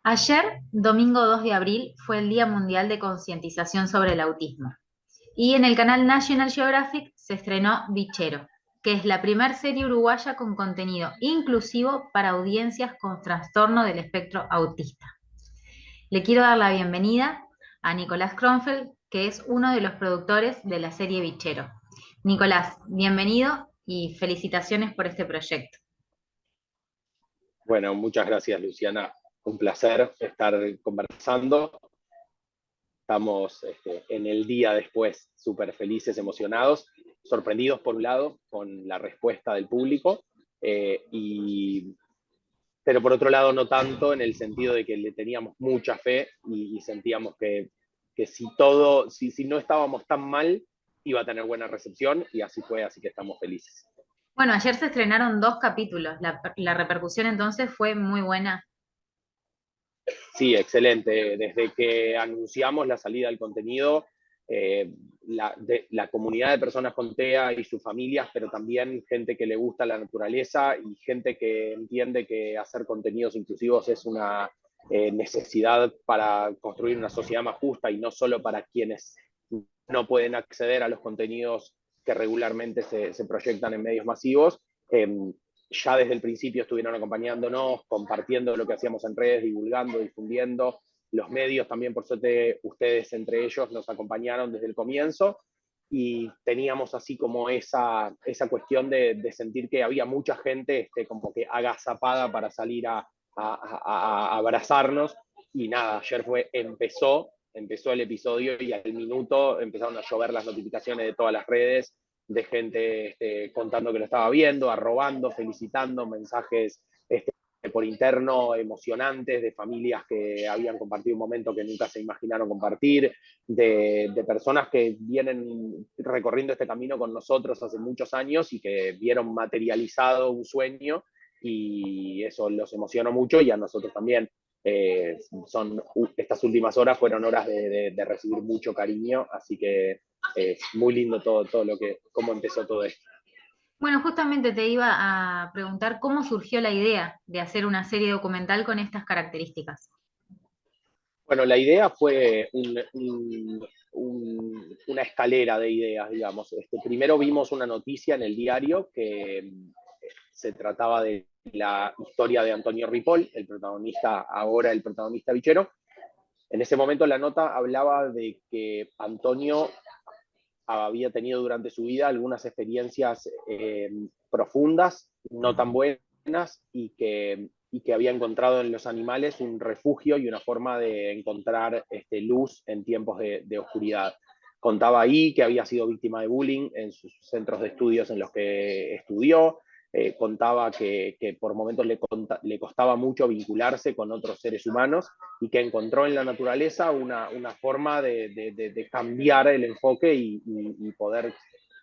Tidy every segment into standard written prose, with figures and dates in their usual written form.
Ayer, domingo 2 de abril, fue el Día Mundial de Concientización sobre el Autismo. Y en el canal National Geographic se estrenó Bichero, que es la primera serie uruguaya con contenido inclusivo para audiencias con trastorno del espectro autista. Le quiero dar la bienvenida a Nicolás Kronfeld, que es uno de los productores de la serie Bichero. Nicolás, bienvenido y felicitaciones por este proyecto. Bueno, muchas gracias, Luciana. Un placer estar conversando. Estamos en el día después súper felices, emocionados, sorprendidos por un lado con la respuesta del público, pero por otro lado no tanto en el sentido de que le teníamos mucha fe y sentíamos que si no estábamos tan mal, iba a tener buena recepción y así fue, así que estamos felices. Bueno, ayer se estrenaron 2 capítulos. La repercusión entonces fue muy buena. Sí, excelente. Desde que anunciamos la salida del contenido, la comunidad de personas con TEA y sus familias, pero también gente que le gusta la naturaleza y gente que entiende que hacer contenidos inclusivos es una necesidad para construir una sociedad más justa y no solo para quienes no pueden acceder a los contenidos que regularmente se proyectan en medios masivos. Ya desde el principio estuvieron acompañándonos, compartiendo lo que hacíamos en redes, divulgando, difundiendo. Los medios también, por suerte, ustedes entre ellos nos acompañaron desde el comienzo y teníamos así como esa cuestión de sentir que había mucha gente como que agazapada para salir a abrazarnos. Y nada, ayer empezó el episodio y al minuto empezaron a llover las notificaciones de todas las redes, de gente contando que lo estaba viendo, arrobando, felicitando, mensajes por interno emocionantes de familias que habían compartido un momento que nunca se imaginaron compartir, de personas que vienen recorriendo este camino con nosotros hace muchos años y que vieron materializado un sueño y eso los emocionó mucho y a nosotros también. Estas últimas horas fueron horas de recibir mucho cariño, así que muy lindo todo cómo empezó todo esto. Bueno, justamente te iba a preguntar cómo surgió la idea de hacer una serie documental con estas características. Bueno, la idea fue una escalera de ideas, digamos. Primero vimos una noticia en el diario que se trataba de la historia de Antonio Ripoll, el protagonista bichero. En ese momento la nota hablaba de que Antonio había tenido durante su vida algunas experiencias profundas, no tan buenas, y que había encontrado en los animales un refugio y una forma de encontrar luz en tiempos de oscuridad. Contaba ahí que había sido víctima de bullying en sus centros de estudios en los que estudió. Contaba que por momentos le costaba mucho vincularse con otros seres humanos y que encontró en la naturaleza una forma de cambiar el enfoque y poder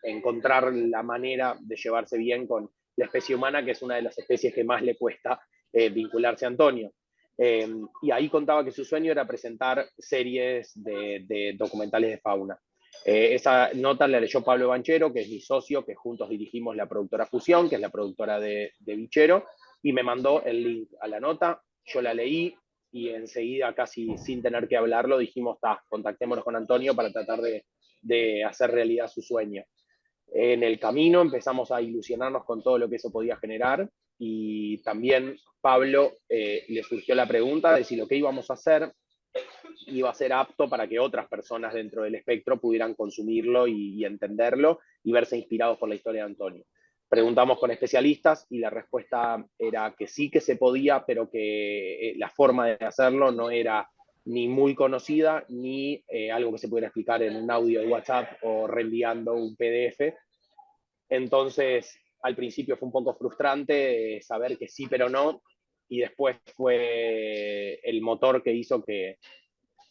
encontrar la manera de llevarse bien con la especie humana, que es una de las especies que más le cuesta vincularse a Antonio. Y ahí contaba que su sueño era presentar series de documentales de fauna. Esa nota la leyó Pablo Banchero, que es mi socio, que juntos dirigimos la productora Fusión, que es la productora de Bichero, y me mandó el link a la nota. Yo la leí y enseguida, casi sin tener que hablarlo, dijimos, contactémonos con Antonio para tratar de hacer realidad su sueño. En el camino empezamos a ilusionarnos con todo lo que eso podía generar y también Pablo le surgió la pregunta de si lo que íbamos a hacer iba a ser apto para que otras personas dentro del espectro pudieran consumirlo y entenderlo y verse inspirados por la historia de Antonio. Preguntamos con especialistas y la respuesta era que sí que se podía, pero que la forma de hacerlo no era ni muy conocida, ni algo que se pudiera explicar en un audio de WhatsApp o reenviando un PDF. Entonces, al principio fue un poco frustrante saber que sí, pero no, y después fue el motor que hizo que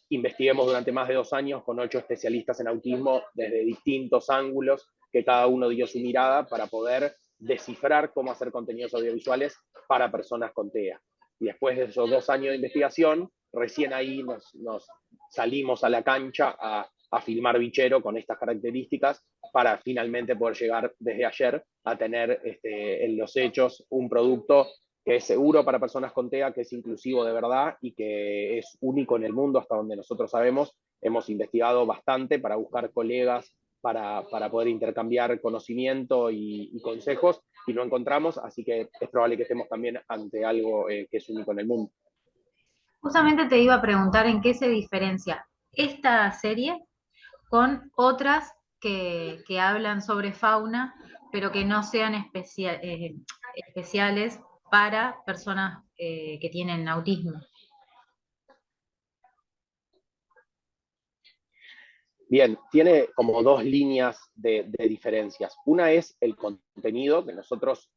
investiguemos durante más de 2 años con 8 especialistas en autismo desde distintos ángulos, que cada uno dio su mirada para poder descifrar cómo hacer contenidos audiovisuales para personas con TEA. Y después de esos 2 años de investigación, recién ahí nos salimos a la cancha a filmar Bichero con estas características para finalmente poder llegar desde ayer a tener en los hechos un producto que es seguro para personas con TEA, que es inclusivo de verdad y que es único en el mundo hasta donde nosotros sabemos. Hemos investigado bastante para buscar colegas, para poder intercambiar conocimiento y consejos, y no encontramos, así que es probable que estemos también ante algo que es único en el mundo. Justamente te iba a preguntar en qué se diferencia esta serie con otras que hablan sobre fauna, pero que no sean especiales para personas que tienen autismo. Bien, tiene como dos líneas de diferencias. Una es el contenido, que nosotros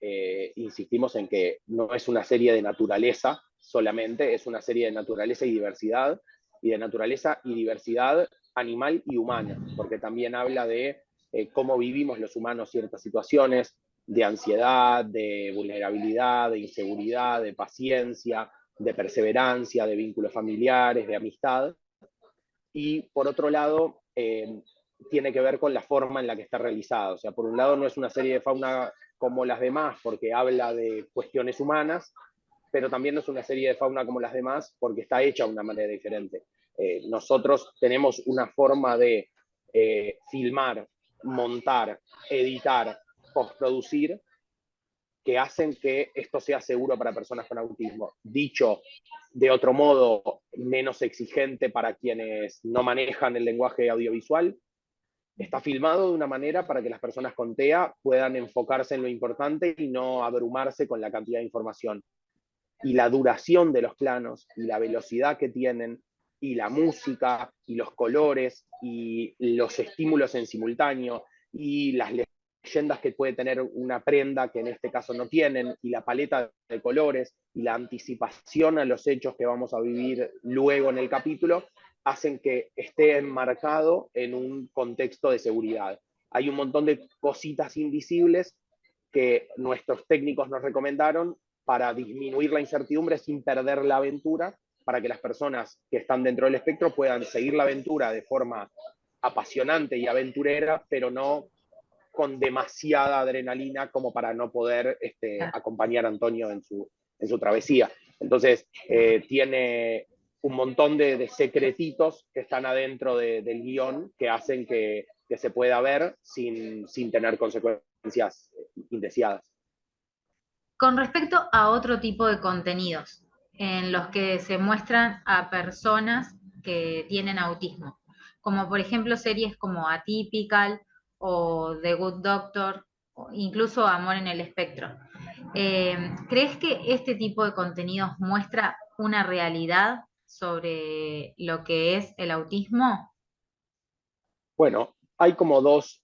insistimos en que no es una serie de naturaleza solamente, es una serie de naturaleza y de naturaleza y diversidad animal y humana, porque también habla de cómo vivimos los humanos ciertas situaciones, de ansiedad, de vulnerabilidad, de inseguridad, de paciencia, de perseverancia, de vínculos familiares, de amistad. Y por otro lado, tiene que ver con la forma en la que está realizada. O sea, por un lado no es una serie de fauna como las demás porque habla de cuestiones humanas, pero también no es una serie de fauna como las demás porque está hecha de una manera diferente. Nosotros tenemos una forma de filmar, montar, editar, postproducir, que hacen que esto sea seguro para personas con autismo. Dicho de otro modo, menos exigente para quienes no manejan el lenguaje audiovisual, está filmado de una manera para que las personas con TEA puedan enfocarse en lo importante y no abrumarse con la cantidad de información. Y la duración de los planos y la velocidad que tienen y la música y los colores y los estímulos en simultáneo y las leyendas que puede tener una prenda que en este caso no tienen, y la paleta de colores y la anticipación a los hechos que vamos a vivir luego en el capítulo, hacen que esté enmarcado en un contexto de seguridad. Hay un montón de cositas invisibles que nuestros técnicos nos recomendaron para disminuir la incertidumbre sin perder la aventura, para que las personas que están dentro del espectro puedan seguir la aventura de forma apasionante y aventurera, pero no con demasiada adrenalina como para no poder acompañar a Antonio en su travesía. Entonces, tiene un montón de secretitos que están adentro del guión que hacen que se pueda ver sin tener consecuencias indeseadas. Con respecto a otro tipo de contenidos, en los que se muestran a personas que tienen autismo, como por ejemplo series como Atypical o The Good Doctor, o incluso Amor en el Espectro. ¿Crees que este tipo de contenidos muestra una realidad sobre lo que es el autismo? Bueno, hay como dos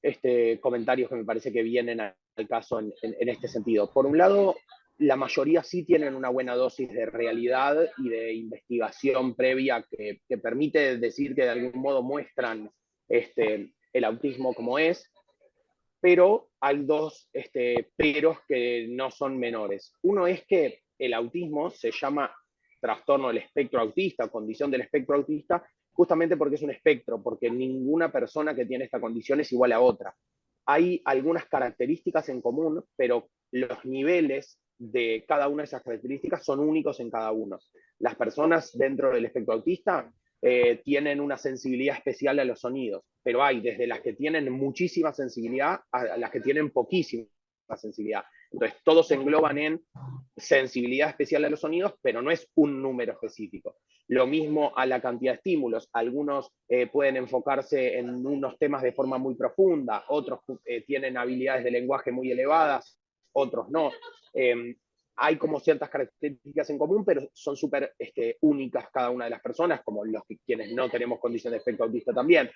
comentarios que me parece que vienen al caso en este sentido. Por un lado, la mayoría sí tienen una buena dosis de realidad y de investigación previa que permite decir que de algún modo muestran el autismo como es, pero hay dos peros que no son menores. Uno es que el autismo se llama trastorno del espectro autista, condición del espectro autista, justamente porque es un espectro, porque ninguna persona que tiene esta condición es igual a otra. Hay algunas características en común, pero los niveles de cada una de esas características son únicos en cada uno. Las personas dentro del espectro autista tienen una sensibilidad especial a los sonidos, pero hay desde las que tienen muchísima sensibilidad a las que tienen poquísima sensibilidad. Entonces, todos se engloban en sensibilidad especial a los sonidos, pero no es un número específico. Lo mismo a la cantidad de estímulos. Algunos pueden enfocarse en unos temas de forma muy profunda, otros tienen habilidades de lenguaje muy elevadas, otros no. Hay como ciertas características en común, pero son súper únicas cada una de las personas, como los que quienes no tenemos condición de espectro autista también.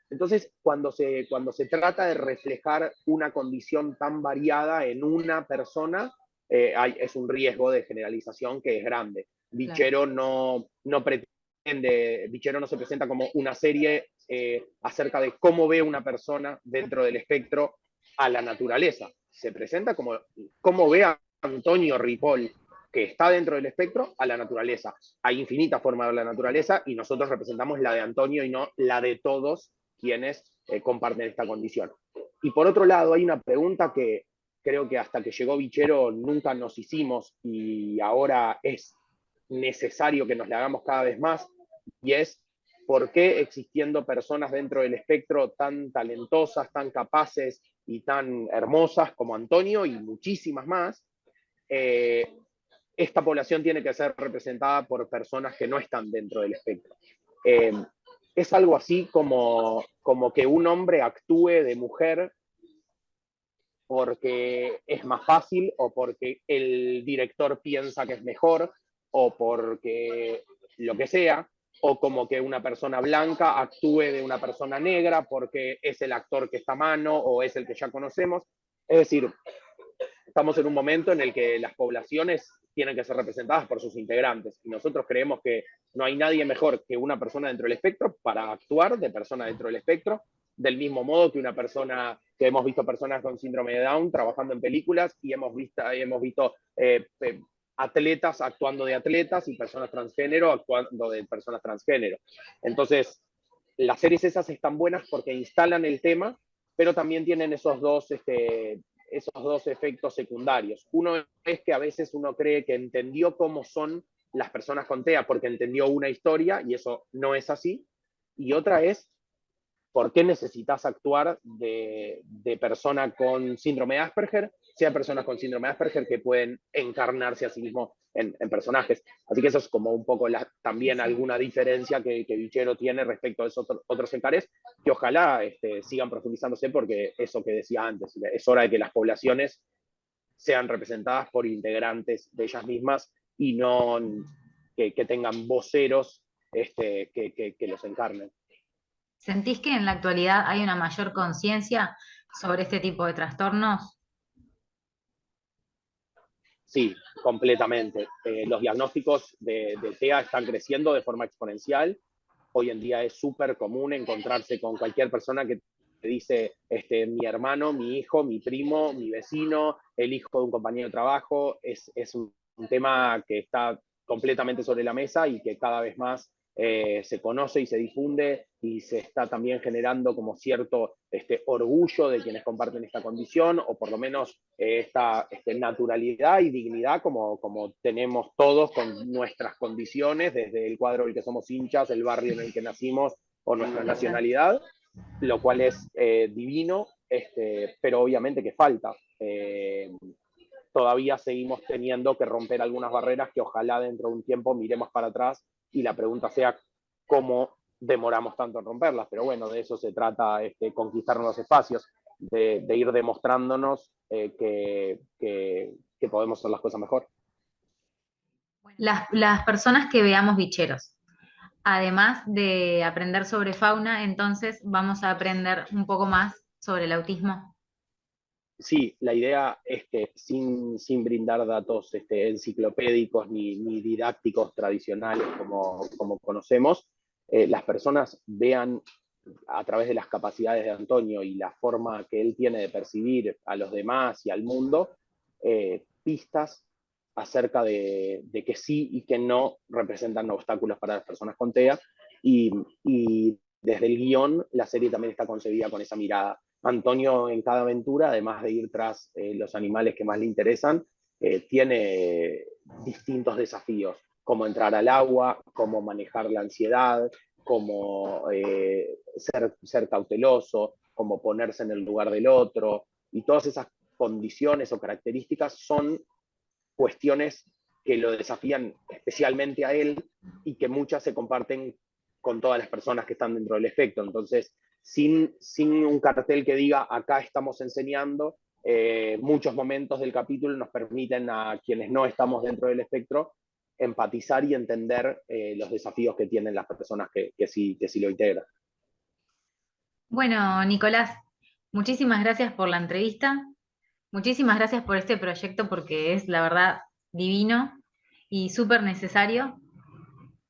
Entonces, cuando se trata de reflejar una condición tan variada en una persona, es un riesgo de generalización que es grande. Bichero no pretende, Bichero no se presenta como una serie acerca de cómo ve una persona dentro del espectro a la naturaleza. Se presenta como cómo ve a Antonio Ripoll, que está dentro del espectro, a la naturaleza. Hay infinitas formas de ver la naturaleza y nosotros representamos la de Antonio y no la de todos quienes comparten esta condición. Y por otro lado, hay una pregunta que creo que hasta que llegó Bichero nunca nos hicimos y ahora es necesario que nos la hagamos cada vez más, y es por qué existiendo personas dentro del espectro tan talentosas, tan capaces y tan hermosas como Antonio y muchísimas más, esta población tiene que ser representada por personas que no están dentro del espectro. Eh, es algo así como que un hombre actúe de mujer porque es más fácil o porque el director piensa que es mejor o porque lo que sea, o como que una persona blanca actúe de una persona negra porque es el actor que está a mano o es el que ya conocemos. Es decir, estamos en un momento en el que las poblaciones tienen que ser representadas por sus integrantes y nosotros creemos que no hay nadie mejor que una persona dentro del espectro para actuar de persona dentro del espectro, del mismo modo que una persona, que hemos visto personas con síndrome de Down trabajando en películas y hemos visto atletas actuando de atletas y personas transgénero actuando de personas transgénero. Entonces, las series esas están buenas porque instalan el tema, pero también tienen esos dos efectos secundarios. Uno es que a veces uno cree que entendió cómo son las personas con TEA porque entendió una historia y eso no es así. Y otra es por qué necesitas actuar de persona con síndrome de Asperger, sea personas con síndrome de Asperger que pueden encarnarse a sí mismos en personajes. Así que eso es como un poco también alguna diferencia que Bichero tiene respecto a esos otros encares, que ojalá sigan profundizándose porque eso que decía antes, es hora de que las poblaciones sean representadas por integrantes de ellas mismas y no que tengan voceros que los encarnen. ¿Sentís que en la actualidad hay una mayor conciencia sobre este tipo de trastornos? Sí, completamente. Los diagnósticos de TEA están creciendo de forma exponencial. Hoy en día es súper común encontrarse con cualquier persona que te dice mi hermano, mi hijo, mi primo, mi vecino, el hijo de un compañero de trabajo. Es un tema que está completamente sobre la mesa y que cada vez más se conoce y se difunde y se está también generando como cierto orgullo de quienes comparten esta condición o por lo menos esta naturalidad y dignidad como tenemos todos con nuestras condiciones, desde el cuadro del que somos hinchas, el barrio en el que nacimos o nuestra nacionalidad, lo cual es divino, pero obviamente que falta. Todavía seguimos teniendo que romper algunas barreras que ojalá dentro de un tiempo miremos para atrás y la pregunta sea cómo demoramos tanto en romperlas. Pero bueno, de eso se trata, conquistar nuevos espacios, de ir demostrándonos que podemos hacer las cosas mejor. Las personas que veamos bicheros, además de aprender sobre fauna, entonces vamos a aprender un poco más sobre el autismo. Sí, la idea es que sin brindar datos enciclopédicos ni didácticos tradicionales como conocemos, las personas vean a través de las capacidades de Antonio y la forma que él tiene de percibir a los demás y al mundo, pistas acerca de que sí y que no representan obstáculos para las personas con TEA. Y desde el guión, la serie también está concebida con esa mirada. Antonio en cada aventura, además de ir tras los animales que más le interesan, tiene distintos desafíos, como entrar al agua, cómo manejar la ansiedad, cómo ser cauteloso, cómo ponerse en el lugar del otro, y todas esas condiciones o características son cuestiones que lo desafían especialmente a él y que muchas se comparten con todas las personas que están dentro del espectro. Entonces, sin un cartel que diga acá estamos enseñando, muchos momentos del capítulo nos permiten a quienes no estamos dentro del espectro empatizar y entender los desafíos que tienen las personas que sí lo integran. Bueno, Nicolás, muchísimas gracias por la entrevista, muchísimas gracias por este proyecto porque es la verdad divino y súper necesario.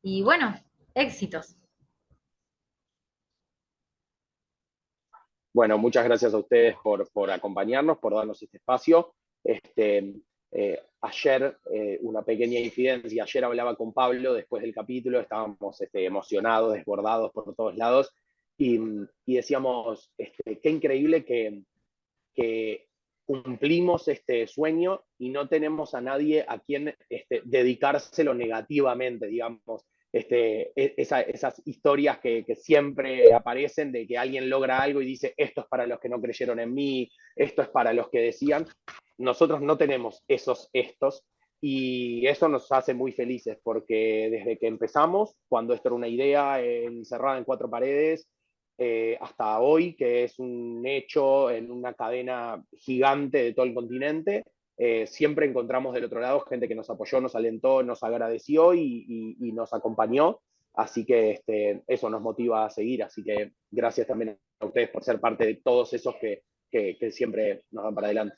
Y bueno, éxitos. Bueno, muchas gracias a ustedes por acompañarnos, por darnos este espacio. Ayer, una pequeña infidencia, ayer hablaba con Pablo después del capítulo, estábamos emocionados, desbordados por todos lados, y decíamos, qué increíble que cumplimos este sueño y no tenemos a nadie a quien dedicárselo negativamente, digamos. Esas historias que siempre aparecen de que alguien logra algo y dice, esto es para los que no creyeron en mí, esto es para los que decían. Nosotros no tenemos esos estos, y eso nos hace muy felices porque desde que empezamos, cuando esto era una idea encerrada en cuatro paredes, hasta hoy, que es un hecho en una cadena gigante de todo el continente, siempre encontramos del otro lado gente que nos apoyó, nos alentó, nos agradeció y nos acompañó. Así que eso nos motiva a seguir. Así que gracias también a ustedes por ser parte de todos esos que siempre nos dan para adelante.